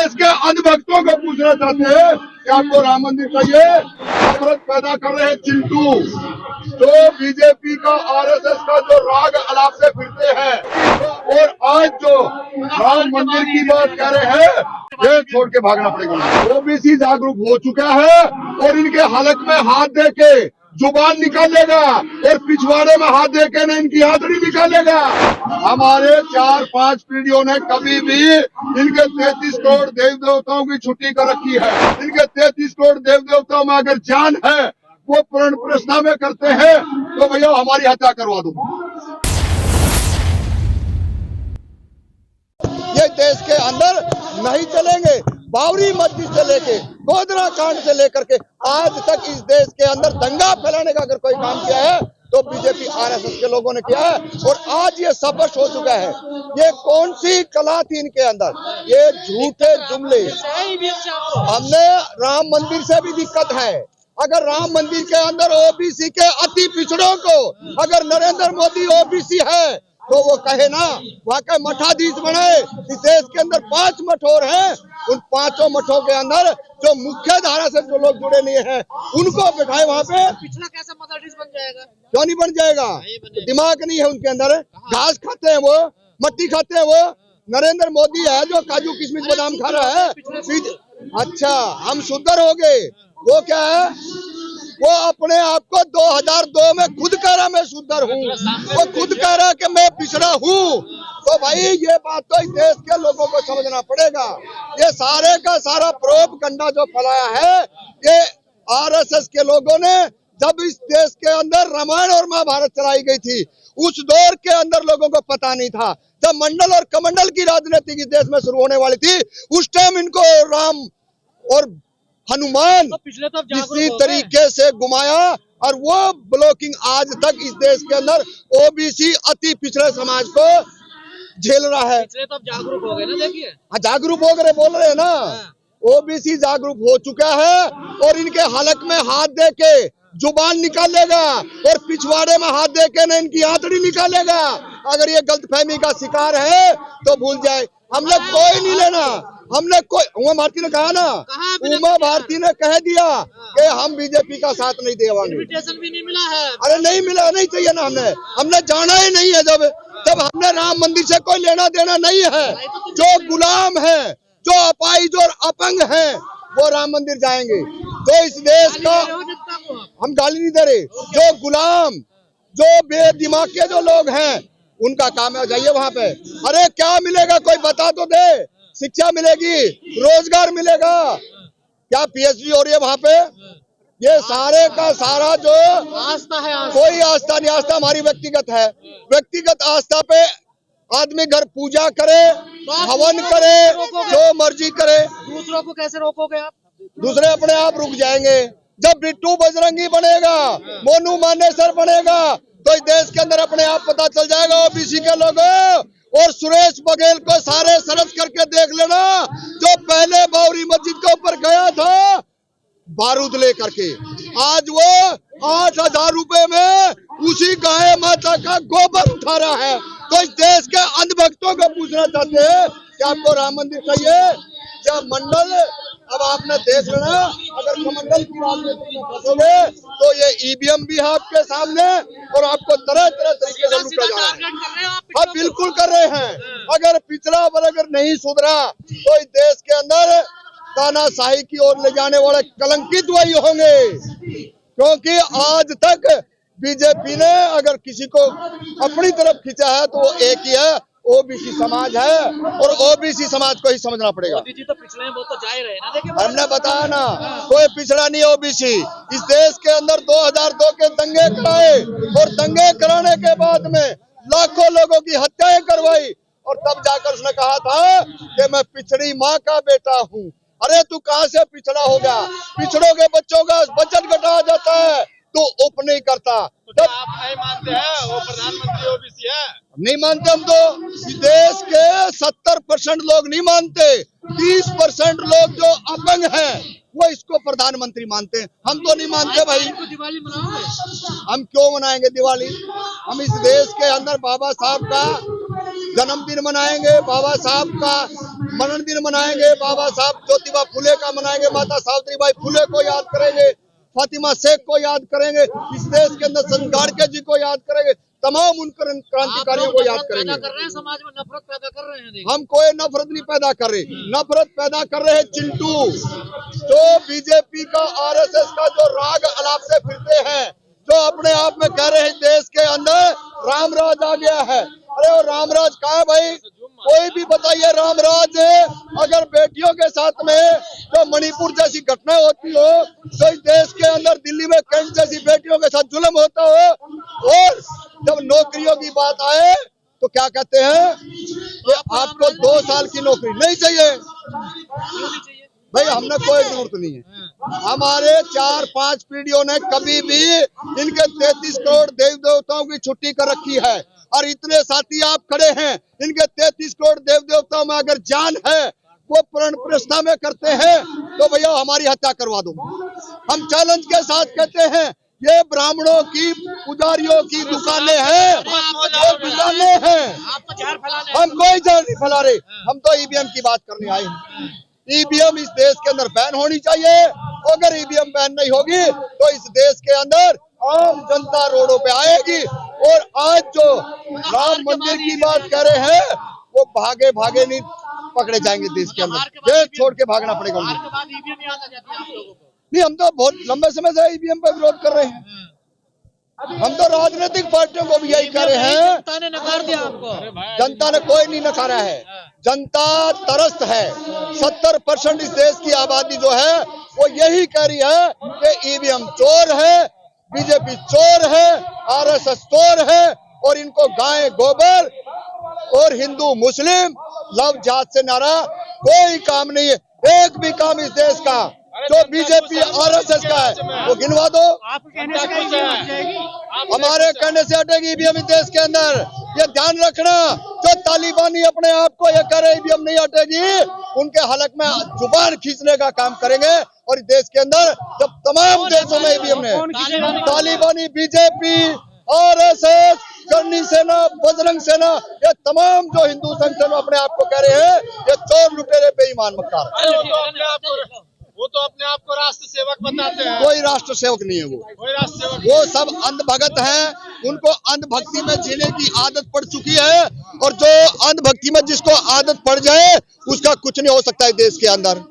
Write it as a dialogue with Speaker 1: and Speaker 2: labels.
Speaker 1: देश के अंधभक्तों को पूछना चाहते हैं कि आपको राम मंदिर चाहिए? नफरत पैदा कर रहे चिंटू जो बीजेपी का आरएसएस का जो राग अलापते फिरते हैं और आज जो राम मंदिर की बात कर रहे हैं, ये छोड़ के भागना पड़ेगा। ओबीसी जागरूक हो चुका है और इनके हलक में हाथ दे के जुबान निकालेगा और पिछवाड़े में हाथ देके न इनकी हाथड़ी निकालेगा। हमारे 4-5 पीढ़ियों ने कभी भी इनके 33 करोड़ देव देवताओं की छुट्टी कर रखी है। इनके 33 करोड़ देव देवताओं में अगर जान है वो प्रण प्रतिष्ठा में करते हैं तो भैया हमारी हत्या करवा दो।
Speaker 2: ये देश के अंदर नहीं चलेंगे। बावरी मस्जिद से लेके गोधरा कांड से लेकर के आज तक इस देश के अंदर दंगा फैलाने का अगर कोई काम किया है तो बीजेपी आरएसएस के लोगों ने किया है और आज ये स्पष्ट हो चुका है। ये कौन सी कला थी इनके अंदर, ये झूठे जुमले। हमने राम मंदिर से भी दिक्कत है। अगर राम मंदिर के अंदर ओबीसी के अति पिछड़ों को अगर नरेंद्र मोदी ओबीसी है तो वो कहे ना वहाँ का मठाधीश बने। इस देश के अंदर 5 मठ और हैं, उन 5 मठों के अंदर जो मुख्य धारा से जो लोग जुड़े नहीं हैं उनको बिठाए वहाँ पे।
Speaker 3: पिछला कैसा मठाधीश बन जाएगा?
Speaker 2: क्यों नहीं बन जाएगा? दिमाग नहीं है उनके अंदर। घास खाते हैं वो, मट्टी खाते हैं वो। नरेंद्र मोदी है जो काजू किशमिश बादाम खा रहा है। अच्छा हम सुधर हो गए, वो क्या है? वो अपने आप को 2002 में खुद कह रहा मैं सुधर हूँ, वो खुद कह रहा कि मैं पिछड़ा हूँ। तो भाई ये बात तो इस देश के लोगों को समझना पड़ेगा। ये सारे का सारा प्रोपगंडा जो फैलाया है ये आरएसएस के लोगों ने जब इस देश के अंदर रामायण और महाभारत चलाई गई थी उस दौर के अंदर लोगों को पता नहीं था। जब मंडल और कमंडल की राजनीति इस देश में शुरू होने वाली थी उस टाइम इनको राम और हनुमान इसी तरीके से घुमाया और वो ब्लॉकिंग आज तक इस देश के अंदर ओबीसी अति पिछड़े समाज को झेल रहा है।
Speaker 3: पिछले तो जागरूक हो गए ना, देखिए।
Speaker 2: हाँ जागरूक हो गए बोल रहे हैं ना। ओबीसी जागरूक हो चुका है और इनके हलक में हाथ दे के जुबान निकालेगा और पिछवाड़े में हाथ दे के न इनकी हाथड़ी निकालेगा। अगर ये गलतफहमी का शिकार है तो भूल जाए, हमने कोई नहीं लेना। हमने कोई उमा भारती ने कहा ना, उमा भारती ने कह दिया कि हम बीजेपी का साथ नहीं देवांगे।
Speaker 3: इनविटेशन भी नहीं मिला है।
Speaker 2: अरे नहीं मिला, नहीं चाहिए ना। हमने जाना ही नहीं है। जब हमने राम मंदिर से कोई लेना देना नहीं है। जो गुलाम है, जो अपाहिज और अपंग है वो राम मंदिर जाएंगे। तो इस देश का हम गाली नहीं दे रहे। जो गुलाम, जो बेदिमाग के जो लोग हैं उनका काम है जाइए वहां पे। अरे क्या मिलेगा कोई बता तो दे। शिक्षा मिलेगी, रोजगार मिलेगा, क्या पीएचडी हो रही है वहां पे? ये सारे का सारा जो
Speaker 3: आस्था है,
Speaker 2: कोई आस्था नहीं। आस्था हमारी व्यक्तिगत है। व्यक्तिगत आस्था पे आदमी घर पूजा करे, हवन करे, जो मर्जी करे।
Speaker 3: दूसरों को कैसे रोकोगे आप?
Speaker 2: दूसरे अपने आप रुक जाएंगे। जब बिट्टू बजरंगी बनेगा, मोनू मानेसर बनेगा तो इस देश के अंदर अपने आप पता चल जाएगा ओबीसी के लोगों। और सुरेश बघेल को सारे सर्च करके देख लेना जो पहले बावरी मस्जिद के ऊपर गया था बारूद लेकर के। आज वो 8,000 रुपए में उसी गाय माता का गोबर उठा रहा है। तो इस देश के अंधभक्तों को पूछना चाहते हैं कि आपको राम मंदिर चाहिए या मंडल? अब आपने देख लेना, अगर कमंडल की राजनीति में फंसोगे तो ये ईवीएम भी है आपके सामने और आपको तरह तरह तरीके से लूटा जा रहा है। हाँ बिल्कुल कर रहे हैं। अगर पिछड़ा वर्ग अगर नहीं सुधरा तो इस देश के अंदर तानाशाही की ओर ले जाने वाले कलंकित वही होंगे। क्योंकि आज तक बीजेपी ने अगर किसी को अपनी तरफ खींचा है तो वो एक ही है, ओबीसी समाज है और ओबीसी समाज को ही समझना पड़ेगा।
Speaker 3: मोदी जी तो पिछले हैं, वो तो जा ही रहे हैं ना। देखिए
Speaker 2: हमने बताया ना कोई पिछड़ा नहीं ओबीसी। इस देश के अंदर 2002 के दंगे कराए और दंगे कराने के बाद में लाखों लोगों की हत्याएं करवाई और तब जाकर उसने कहा था कि मैं पिछड़ी माँ का बेटा हूँ। अरे तू कहाँ से पिछड़ा हो गया? पिछड़ों के बच्चों का बजट घटाया जाता है तो उप नहीं करता।
Speaker 3: तो आप नहीं मानते हैं वो प्रधानमंत्री ओबीसी है?
Speaker 2: नहीं मानते हम तो। देश के 70% लोग नहीं मानते। 30% लोग जो अपंग हैं वो इसको प्रधानमंत्री मानते हैं। हम तो नहीं मानते भाई।
Speaker 3: दिवाली मनाओगे?
Speaker 2: हम क्यों मनाएंगे दिवाली? हम इस देश के अंदर बाबा साहब का जन्मदिन मनाएंगे, बाबा साहब का मरण दिन मनाएंगे, बाबा साहब ज्योतिबा फुले का मनाएंगे, माता सावित्रीबाई फुले को याद करेंगे, फातिमा शेख को याद करेंगे, इस देश के अंदर संत गाडगे जी को याद करेंगे, तमाम उन क्रांतिकारियों को याद करेंगे।
Speaker 3: कर रहे हैं, समाज में नफरत पैदा कर रहे हैं। देखिए,
Speaker 2: हम कोई नफरत नहीं पैदा कर रहे, नफरत पैदा कर रहे हैं चिंटू, जो बीजेपी का आरएसएस का जो राग अलाप से फिरते हैं, जो अपने आप में कह रहे हैं देश के अंदर रामराज आ गया है। अरे वो रामराज कहाँ है भाई? कोई भी बताइए रामराज। अगर बेटियों के साथ में जो मणिपुर जैसी घटना होती हो, तो इस देश के अंदर दिल्ली में कैंट जैसी बेटियों के साथ जुल्म होता हो, और जब नौकरियों की बात आए तो क्या कहते हैं कि आपको 2 साल की नौकरी नहीं चाहिए। भाई हमने कोई जरूरत नहीं है। हमारे 4-5 पीढ़ियों ने कभी भी इनके 33 करोड़ देव देवताओं की छुट्टी कर रखी है, और इतने साथी आप खड़े हैं, इनके 33 करोड़ देव देवताओं में अगर जान है, वो प्रण प्रतिष्ठा में करते हैं, तो भैया हमारी हत्या करवा दो। हम चैलेंज के साथ कहते हैं, ये ब्राह्मणों की पुजारियों की दुकानें हैं, वो दुकानें हैं, हम कोई जहर नहीं फैला रहे। हम तो ईवीएम की बात करने आए हैं। ईवीएम इस देश के अंदर बैन होनी चाहिए। अगर ईवीएम बैन नहीं होगी तो इस देश के अंदर आम जनता रोडों पे आएगी। और आज जो राम मंदिर की बात कर रहे हैं, वो भागे भागे नहीं पकड़े जाएंगे देश के अंदर, देश छोड़ के भागना पड़ेगा उनको। नहीं, हम तो बहुत लंबे समय से ईवीएम पर विरोध कर रहे हैं। हम तो राजनीतिक पार्टियों को भी यही कह रहे हैं।
Speaker 3: जनता ने नकार दिया आपको।
Speaker 2: जनता ने कोई नहीं नकारा है, जनता तरस्त है। 70% इस देश की आबादी जो है वो यही कह रही है कि ईवीएम चोर है, बीजेपी चोर है, आरएसएस चोर है, और इनको गाय गोबर और हिंदू मुस्लिम लव जात से नारा कोई काम नहीं है। एक भी काम इस देश का जो बीजेपी आरएसएस का है वो गिनवा दो। हमारे कहने से हटेगी ईवीएम इस देश के अंदर, ये ध्यान रखना। जो तालिबानी अपने आप को ये कह रहे ईवीएम नहीं हटेगी, उनके हलक में जुबान खींचने का काम करेंगे। और इस देश के अंदर जब तमाम देशों में ईवीएम ने तालिबानी, बीजेपी, आरएसएस, करनी सेना, बजरंग सेना, ये तमाम जो हिंदू संगठन अपने आप को कह रहे हैं, ये चोर लुटेरे बेईमान मक्कार।
Speaker 3: वो तो अपने आप को राष्ट्र सेवक बताते हैं।
Speaker 2: कोई राष्ट्र सेवक नहीं है
Speaker 3: कोई राष्ट्र सेवक।
Speaker 2: वो सब अंधभगत हैं। उनको अंधभक्ति में जीने की आदत पड़ चुकी है, और जो अंधभक्ति में जिसको आदत पड़ जाए उसका कुछ नहीं हो सकता है देश के अंदर।